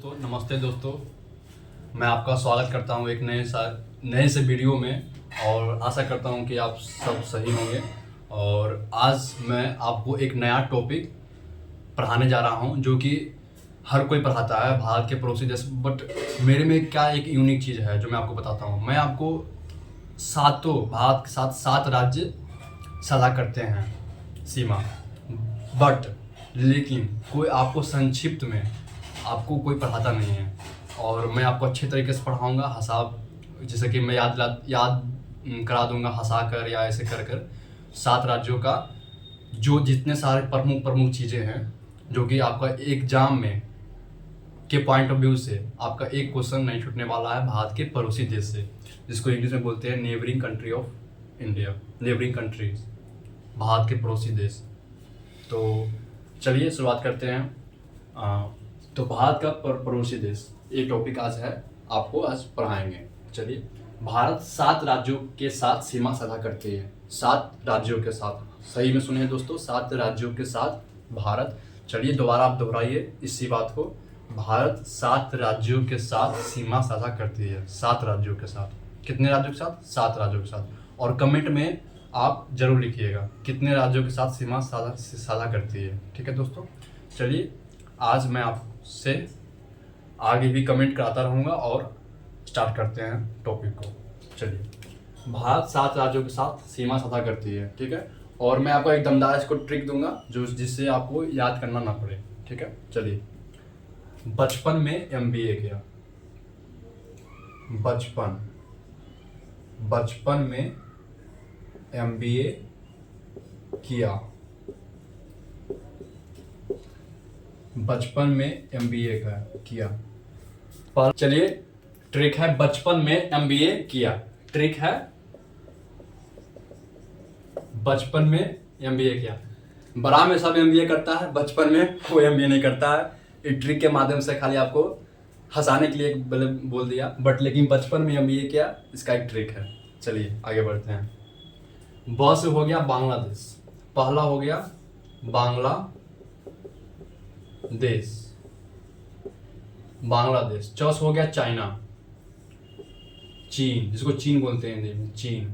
दोस्तों, नमस्ते दोस्तों। मैं आपका स्वागत करता हूं एक नए से वीडियो में और आशा करता हूं कि आप सब सही होंगे। और आज मैं आपको एक नया टॉपिक पढ़ाने जा रहा हूं जो कि हर कोई पढ़ाता है भारत के पड़ोसी देश। बट मेरे में क्या एक यूनिक चीज़ है जो मैं आपको बताता हूं। मैं आपको भारत के साथ 7 राज्य साझा करते हैं सीमा, बट लेकिन कोई आपको संक्षिप्त में आपको कोई पढ़ाता नहीं है। और मैं आपको अच्छे तरीके से पढ़ाऊँगा, जैसे कि मैं याद करा दूँगा हँसा कर या ऐसे कर कर 7 राज्यों का जो जितने सारे प्रमुख चीज़ें हैं जो कि आपका एग्जाम में के पॉइंट ऑफ व्यू से आपका एक क्वेश्चन नहीं छूटने वाला है भारत के पड़ोसी देश से, जिसको इंग्लिश में बोलते हैं neighbouring country of India, neighbouring countries, Bharat के पड़ोसी देश। तो चलिए शुरुआत करते हैं। तो भारत का पड़ोसी देश ये टॉपिक आज है, आपको आज पढ़ाएंगे। चलिए, भारत 7 राज्यों के साथ सीमा साझा करती है। 7 राज्यों के साथ, सही में सुनिए दोस्तों, 7 राज्यों के साथ भारत, चलिए दोबारा आप दोहराइए इसी बात को, भारत 7 राज्यों के साथ सीमा साझा करती है। 7 राज्यों के साथ, कितने राज्यों के साथ? 7 राज्यों के साथ। और कमेंट में आप जरूर लिखिएगा कितने राज्यों के साथ सीमा साझा करती है। ठीक है दोस्तों, चलिए आज मैं आपसे आगे भी कमेंट कराता रहूँगा और स्टार्ट करते हैं टॉपिक को। चलिए, भारत 7 राज्यों के साथ सीमा साझा करती है, ठीक है। और मैं आपको एक दमदार इसको ट्रिक दूंगा जिससे आपको याद करना ना पड़े, ठीक है। चलिए, बचपन में MBA किया, बचपन में MBA किया, बचपन में MBA किया। पर चलिए, ट्रिक है बचपन में MBA किया, ट्रिक है बचपन में MBA किया। बड़ा में सब MBA करता है, बचपन में कोई MBA नहीं करता है। इस ट्रिक के माध्यम से खाली आपको हंसाने के लिए बोल दिया, बट लेकिन बचपन में MBA किया, इसका एक ट्रिक है। चलिए आगे बढ़ते हैं। ब से हो गया बांग्लादेश, पहला हो गया बांग्लादेश। च से हो गया चाइना, चीन, जिसको चीन बोलते हैं हिंदी में, चीन।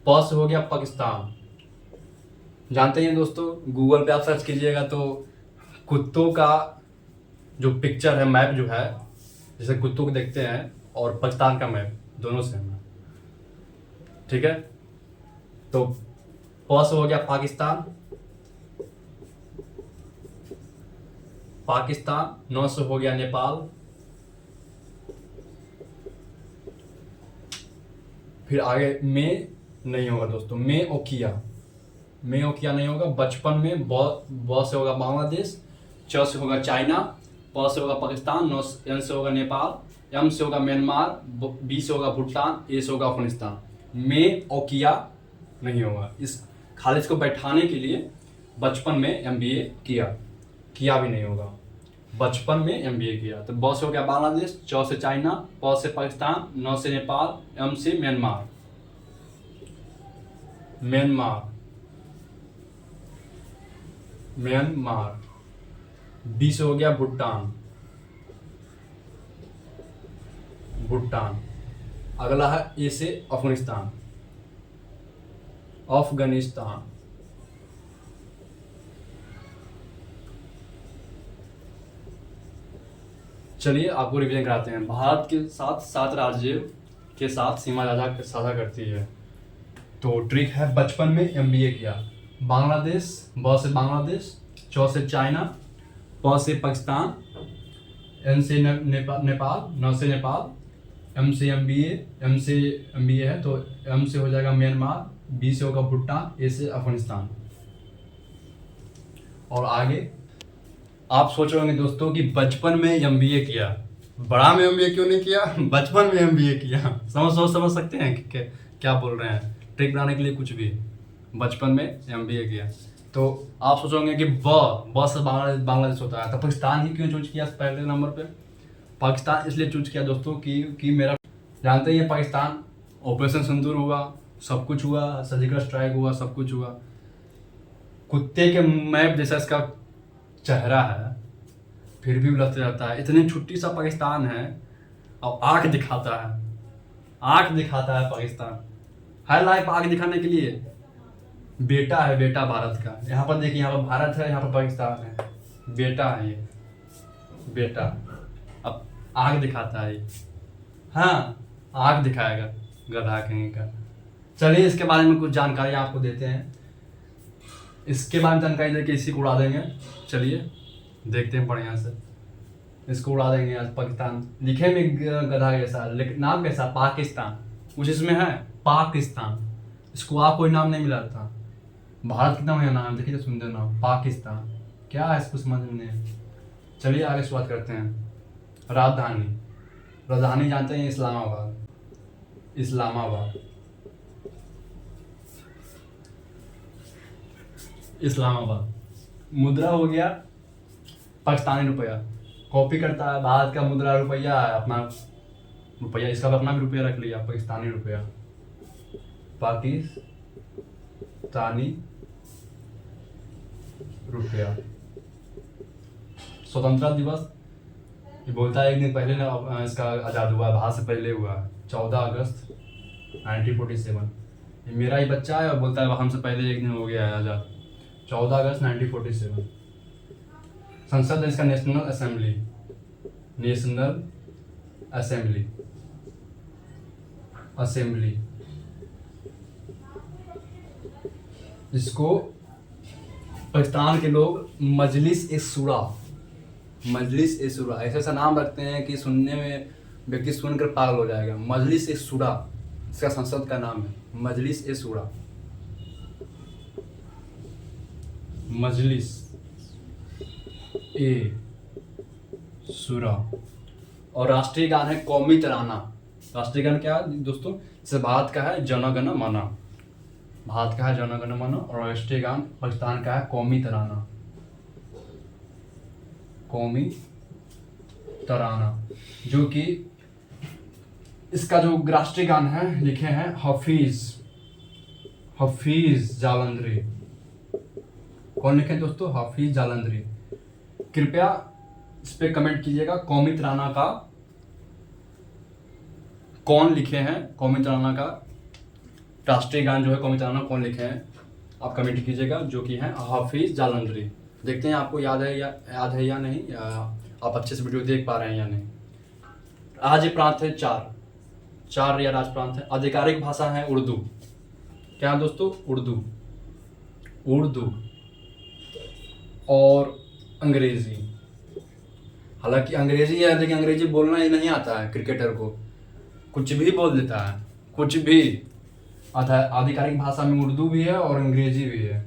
प से हो गया पाकिस्तान। जानते हैं दोस्तों, गूगल पे आप सर्च कीजिएगा तो कुत्तों का जो पिक्चर है, मैप जो है, जैसे कुत्तों को देखते हैं और पाकिस्तान का मैप दोनों सेम है, ठीक है। तो प से हो गया पाकिस्तान। न से हो गया नेपाल। फिर आगे में नहीं होगा दोस्तों, में ओकिया नहीं होगा। बचपन में ब से होगा बांग्लादेश, च से होगा चाइना, प से होगा पाकिस्तान, एन से होगा नेपाल, एम से होगा म्यांमार, बी से होगा भूटान, ए से होगा अफगानिस्तान। में ओकिया नहीं होगा। इस खाली इसको बैठाने के लिए बचपन में MBA किया भी नहीं होगा, बचपन में MBA किया। तो ब से हो गया बांग्लादेश, च से चाइना, प से पाकिस्तान, न से नेपाल, एम से म्यांमार, बी से हो गया भूटान। अगला है ए से अफगानिस्तान। चलिए आपको रिवीजन कराते हैं। भारत के साथ 7 राज्यों के साथ सीमा साझा करती है। तो ट्रिक है बचपन में MBA किया। बांग्लादेश, ब से बांग्लादेश, च से चाइना, प से पाकिस्तान, एन से नेपाल, न से नेपाल, एम से MBA है तो एम से हो जाएगा म्यांमार, बी से होगा भूटान, ए से अफगानिस्तान। और आगे आप सोच रहे होंगे दोस्तों कि बचपन में MBA किया, बड़ा में MBA क्यों नहीं किया, बचपन में MBA किया। समझ सकते हैं कि क्या बोल रहे हैं। ट्रिक बनाने के लिए कुछ भी, बचपन में MBA किया। तो आप सोचोगे कि ब से बांग्लादेश होता है, तो पाकिस्तान ही क्यों चूज किया पहले नंबर पे? पाकिस्तान इसलिए चूज किया दोस्तों कि मेरा, जानते ही पाकिस्तान, ऑपरेशन सिंदूर हुआ, सब कुछ हुआ, सर्जिकल स्ट्राइक हुआ, सब कुछ हुआ। कुत्ते के मैप जैसा इसका चेहरा है, फिर भी उलझते रहता है। इतनी छुट्टी सा पाकिस्तान है और आंख दिखाता है, आंख दिखाता है पाकिस्तान। है लाइफ आंख दिखाने के लिए। बेटा है, बेटा भारत का। यहाँ पर देखिए, यहाँ पर भारत है, यहाँ पर पाकिस्तान है। बेटा है ये, बेटा। अब आंख दिखाता है ये। हाँ, आंख दिखाएगा, गधा कहीं का। चलिए इसके बारे में कुछ जानकारी आपको देते हैं। इसके बारे में जानकारी देके इसी को उड़ा देंगे। चलिए देखते हैं बढ़िया से, इसको उड़ा देंगे। आज पाकिस्तान लिखे में गधा जैसा, लेकिन नाम कैसा? पाकिस्तान। कुछ इसमें है पाकिस्तान। इसको आप कोई नाम नहीं मिला था। भारत कितना बढ़िया नाम, देखिए तो सुंदर नाम, पाकिस्तान। क्या है इसको समझ में नहीं। चलिए आगे शुरुआत करते हैं। राजधानी, राजधानी जानते हैं? इस्लामाबाद। इस्लामाबाद, इस्लामाबाद। मुद्रा हो गया पाकिस्तानी रुपया। कॉपी करता है भारत का मुद्रा रुपया है, अपना रुपया। इसका अपना भी रुपया रख लिया, पाकिस्तानी रुपया। पाकिस्तानी रुपया। स्वतंत्रता दिवस ये बोलता है एक दिन पहले ना इसका आज़ाद हुआ, भारत से पहले हुआ, 14 अगस्त 1947। ये मेरा ही बच्चा है और बोलता है हमसे पहले एक दिन हो गया है आज़ाद, 14 अगस्त 1947। संसद है इसका national assembly. National assembly, assembly. इसको पाकिस्तान के लोग मजलिस ए शूरा, मजलिस ए शूरा ऐसा ऐसा नाम रखते हैं कि सुनने में व्यक्ति सुनकर पागल हो जाएगा। मजलिस ए शूरा इसका संसद का नाम है, मजलिस ए शूरा। मजलिस ए शूरा। और राष्ट्रीय गान है कौमी तराना। राष्ट्रीय गान क्या है दोस्तों? जैसे भारत का है जन गण मन, भारत का है जन गण मन, और राष्ट्रीय गान पाकिस्तान का है कौमी तराना, कौमी तराना। जो कि इसका जो राष्ट्रीय गान है लिखे हैं हफीज, हफीज जालंधरी। कौन लिखे हैं दोस्तों? हफीज जालंधरी। कृपया इस पे कमेंट कीजिएगा कौमी तराना का कौन लिखे हैं, कौमी तराना का राष्ट्रीय गान जो है कौमी तराना कौन लिखे हैं, आप कमेंट कीजिएगा, जो कि हैं हफीज जालंधरी। देखते हैं आपको याद है या नहीं, या आप अच्छे से वीडियो देख पा रहे हैं या नहीं। राज्य प्रांत है चार या राज प्रांत है। आधिकारिक भाषा है उर्दू। क्या दोस्तों? उर्दू, उर्दू और अंग्रेजी। हालांकि अंग्रेजी है, लेकिन अंग्रेजी बोलना ही नहीं आता है क्रिकेटर को, कुछ भी बोल देता है, कुछ भी। आधिकारिक भाषा में उर्दू भी है और अंग्रेजी भी है।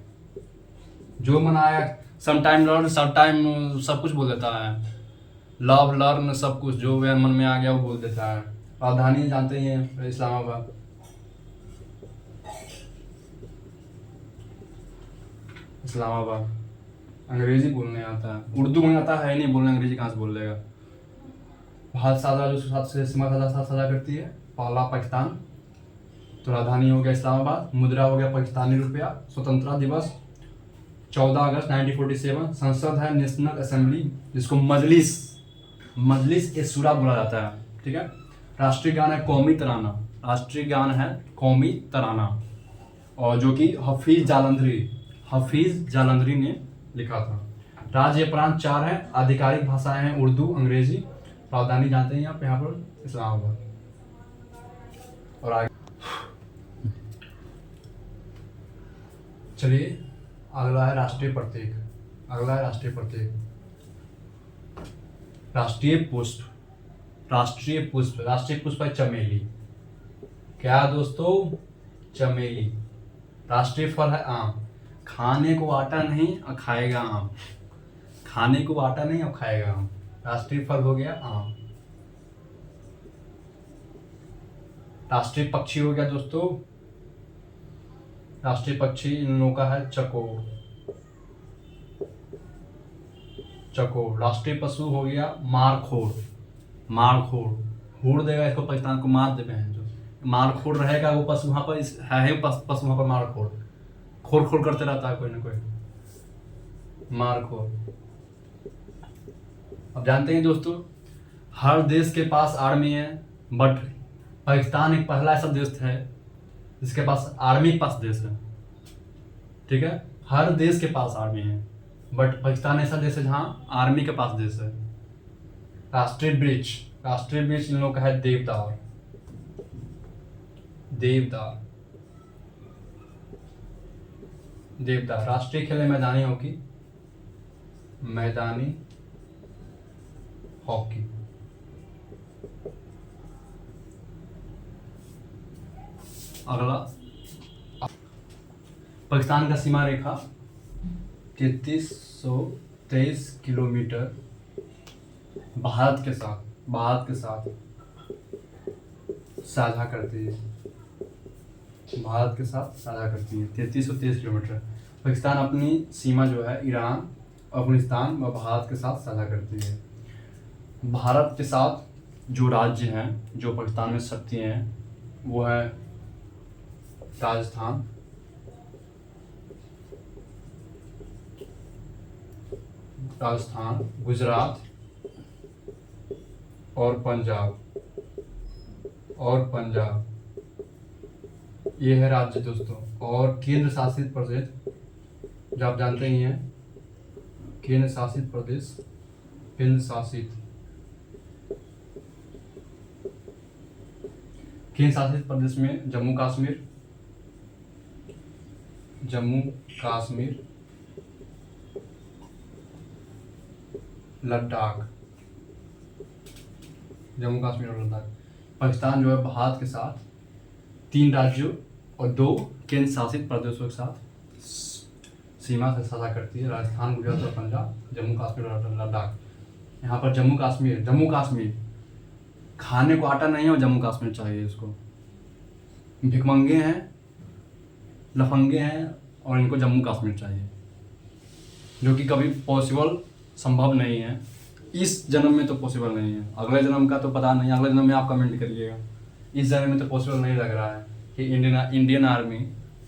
जो मन आया, समटाइम लर्न, समटाइम सब कुछ बोल देता है। लव लर्न सब कुछ, जो मन में आ गया वो बोल देता है। राजधानी जानते ही हैं, इस्लामाबाद। इस्लामाबाद। अंग्रेजी बोलने आता है, उर्दू बोलने आता है नहीं बोलने, अंग्रेजी कहाँ से बोल लेगा। भारत साझा जो सीमा साझा करती है, पहला पाकिस्तान। तो राजधानी हो गया इस्लामाबाद, मुद्रा हो गया पाकिस्तानी रुपया। स्वतंत्रता दिवस 14 अगस्त 1947। संसद है नेशनल असेंबली, जिसको मजलिस ए शूरा बोला जाता है, ठीक है। राष्ट्रीय गान है कौमी तराना, राष्ट्रीय गान है कौमी तराना, और जो कि हफीज जालंधरी ने लिखा था। राज्य प्रांत 4 हैं। आधिकारिक भाषाएं हैं उर्दू, अंग्रेजी। राजधानी जानते हैं आप यहाँ पर इस्लामाबाद। और आगे चलिए, अगला है राष्ट्रीय प्रतीक। अगला है राष्ट्रीय प्रतीक, राष्ट्रीय पुष्प। राष्ट्रीय पुष्प है चमेली। क्या दोस्तों? चमेली। राष्ट्रीय फल है आम। खाने को आटा नहीं और खाएगा आम, खाने को आटा नहीं और खाएगा आम। राष्ट्रीय फल हो गया आम। राष्ट्रीय पक्षी हो गया दोस्तों, राष्ट्रीय पक्षी इन लोगों का है चकोर। राष्ट्रीय पशु हो गया मारखोर। होड़ देगा इसको, पाकिस्तान को मार देवे हैं। जो मारखोर रहेगा वो पशु वहाँ पर है पशु वहाँ पर मारखोर, खोर करते रहता है कोई ना कोई, मारखोर। अब जानते हैं दोस्तों, हर देश के पास आर्मी है, बट पाकिस्तान एक पहला ऐसा देश है जिसके पास आर्मी के पास देश है। ठीक है, हर देश के पास आर्मी है, बट पाकिस्तान ऐसा देश है जहाँ आर्मी के पास देश है। राष्ट्रीय वृक्ष इन लोगों का है देवदार। राष्ट्रीय खेल है मैदानी हॉकी। अगला, पाकिस्तान का सीमा रेखा 3323 किलोमीटर भारत के साथ साझा करती है। 3323 किलोमीटर। पाकिस्तान अपनी सीमा जो है ईरान, अफगानिस्तान व भारत के साथ साझा करती है। भारत के साथ जो राज्य हैं, जो पाकिस्तान में शक्ति हैं, वो है राजस्थान, गुजरात और पंजाब। ये है राज्य दोस्तों। और केंद्र शासित प्रदेश, जो आप जानते ही हैं, केंद्र शासित प्रदेश में जम्मू कश्मीर, लद्दाख। पाकिस्तान जो है भारत के साथ 3 राज्यों और 2 केंद्र शासित प्रदेशों के साथ सीमा से साझा करती है। राजस्थान, गुजरात और पंजाब, जम्मू कश्मीर और लद्दाख। यहाँ पर जम्मू कश्मीर खाने को आटा नहीं है और जम्मू कश्मीर चाहिए इसको। भिखमंगे हैं, लफंगे हैं और इनको जम्मू कश्मीर चाहिए, जो कि कभी संभव नहीं है। इस जन्म में तो पॉसिबल नहीं है, अगले जन्म का तो पता नहीं, अगले जन्म में आप कमेंट करिएगा। इस जन्म में तो पॉसिबल नहीं लग रहा है कि इंडियन आर्मी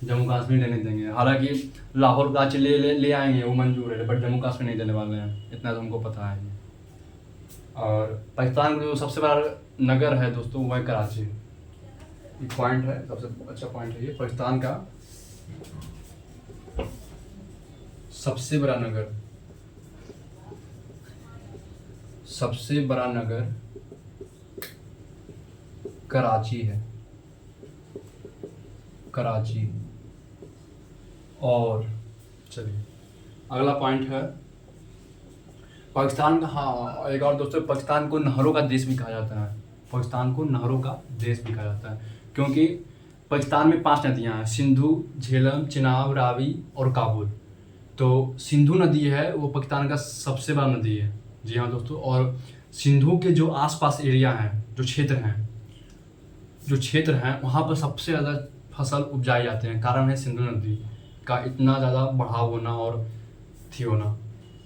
जम्मू कश्मीर देने देंगे। हालांकि लाहौर कराची ले आएंगे, वो मंजूर है, बट जम्मू कश्मीर नहीं देने वाले हैं, इतना तो हमको पता है। और पाकिस्तान का जो सबसे बड़ा नगर है दोस्तों, वह है कराची। एक पॉइंट है, सबसे अच्छा पॉइंट है ये। पाकिस्तान का सबसे बड़ा नगर कराची है। और चलिए अगला पॉइंट है पाकिस्तान का। हाँ, एक और दोस्तों, पाकिस्तान को नहरों का देश भी कहा जाता है। क्योंकि पाकिस्तान में 5 नदियाँ हैं, सिंधु, झेलम, चिनाब, रावी और काबुल। तो सिंधु नदी है वो पाकिस्तान का सबसे बड़ा नदी है। जी हाँ दोस्तों। और सिंधु के जो आसपास एरिया हैं, जो क्षेत्र हैं, वहाँ पर सबसे ज़्यादा फसल उपजाए जाते हैं। कारण है सिंधु नदी का इतना ज़्यादा बढ़ाव होना और होना।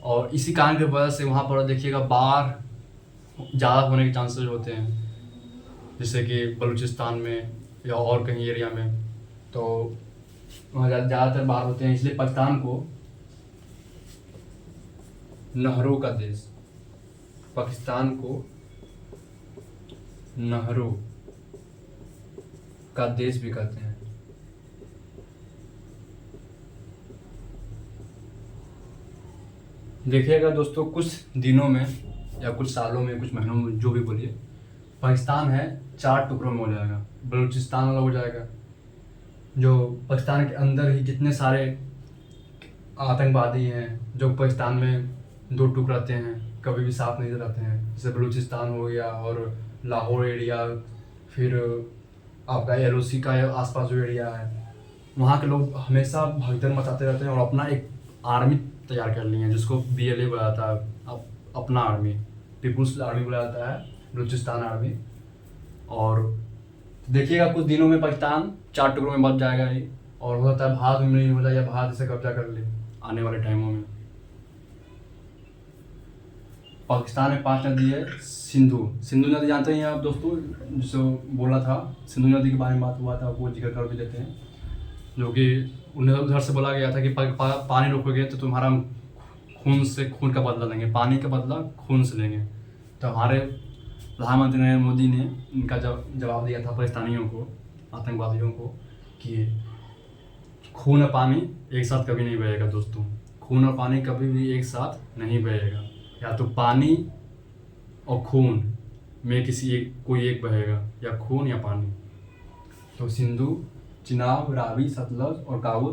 और इसी कारण की वजह से वहाँ पर देखिएगा बाढ़ ज़्यादा होने के चांसेस होते हैं, जैसे कि बलूचिस्तान में या और कहीं एरिया में, तो वहाँ ज़्यादातर बाढ़ होते हैं। इसलिए पाकिस्तान को नहरों का देश भी कहते हैं। देखिएगा दोस्तों, कुछ दिनों में या कुछ सालों में, कुछ महीनों में, जो भी बोलिए, पाकिस्तान है 4 टुकड़ों में हो जाएगा। बलूचिस्तान अलग हो जाएगा, जो पाकिस्तान के अंदर ही जितने सारे आतंकवादी हैं जो पाकिस्तान में 2 टुकड़े रहते हैं, कभी भी साथ नहीं रहते हैं। जैसे बलूचिस्तान हो गया और लाहौर एरिया, फिर आपका LOC का आसपास जो एरिया है, वहाँ के लोग हमेशा भगदड़ मचाते रहते हैं और अपना एक आर्मी तैयार कर लिए हैं, जिसको BLA बोला जाता है, अपना आर्मी, पीपुल्स आर्मी बोला जाता है, बलूचिस्तान आर्मी। और देखिएगा कुछ दिनों में पाकिस्तान 4 टुकड़ों में बच जाएगा ही, और हो सकता है भारत में नहीं हो जाए या भारत इसे कब्जा कर ले आने वाले टाइमों में। पाकिस्तान में 5 नदी है। सिंधु नदी जानते हैं आप दोस्तों, जो बोला था सिंधु नदी के बारे में बात हुआ था, वो जिक्र कर भी देते हैं, जो कि उन्हें उधर से बोला गया था कि पानी रोकोगे तो तुम्हारा खून का बदला लेंगे, पानी का बदला खून से लेंगे। तो हमारे प्रधानमंत्री नरेंद्र मोदी ने इनका जवाब दिया था पाकिस्तानियों को, आतंकवादियों को, कि खून और पानी एक साथ कभी नहीं बहेगा दोस्तों। खून और पानी कभी भी एक साथ नहीं बहेगा, या तो पानी और खून में कोई एक बहेगा, या खून या पानी। तो सिंधु, चिनाब, रावी, सतलज और काबुल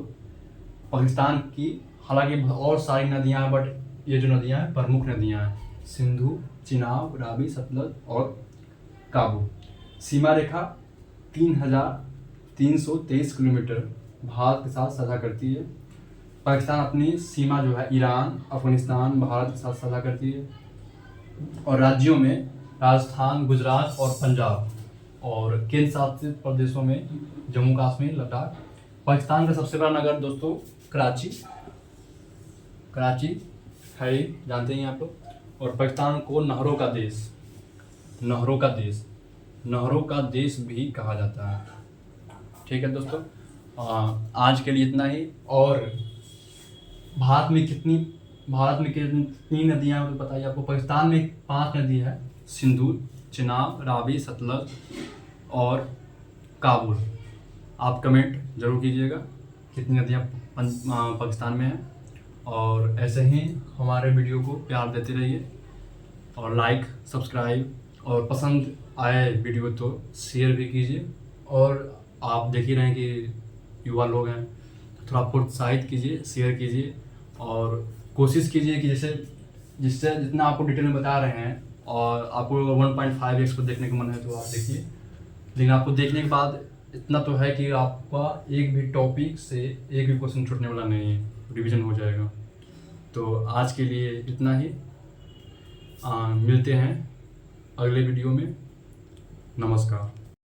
पाकिस्तान की, हालांकि और सारी नदियां हैं, बट ये जो नदियां हैं प्रमुख नदियां हैं, सिंधु, चिनाब, रावी, सतलज और काबुल। सीमा रेखा 3323 किलोमीटर भारत के साथ साझा करती है। पाकिस्तान अपनी सीमा जो है ईरान, अफगानिस्तान, भारत के साथ साझा करती है। और राज्यों में राजस्थान, गुजरात और पंजाब, और केंद्र शासित प्रदेशों में जम्मू कश्मीर, लद्दाख। पाकिस्तान का सबसे बड़ा नगर दोस्तों कराची है, जानते हैं आप लोग। और पाकिस्तान को नहरों का देश भी कहा जाता है। ठीक है दोस्तों, आज के लिए इतना ही। और भारत में कितनी नदियाँ हैं बताइए आपको। पाकिस्तान में 5 नदी है, सिंधु, चिनाब, रावी, सतलज और काबुल। आप कमेंट जरूर कीजिएगा कितनी नदियाँ पाकिस्तान में हैं। और ऐसे ही हमारे वीडियो को प्यार देते रहिए, और लाइक, सब्सक्राइब, और पसंद आए वीडियो तो शेयर भी कीजिए। और आप देख ही रहे हैं कि युवा लोग हैं, थोड़ा प्रोत्साहित कीजिए, शेयर कीजिए, और कोशिश कीजिए कि जिससे जितना आपको डिटेल में बता रहे हैं, और आपको 1.5x को देखने का मन है तो आप देखिए। लेकिन आपको देखने के बाद इतना तो है कि आपका एक भी टॉपिक से एक भी क्वेश्चन छूटने वाला नहीं है, रिवीजन हो जाएगा। तो आज के लिए इतना ही, मिलते हैं अगले वीडियो में। नमस्कार।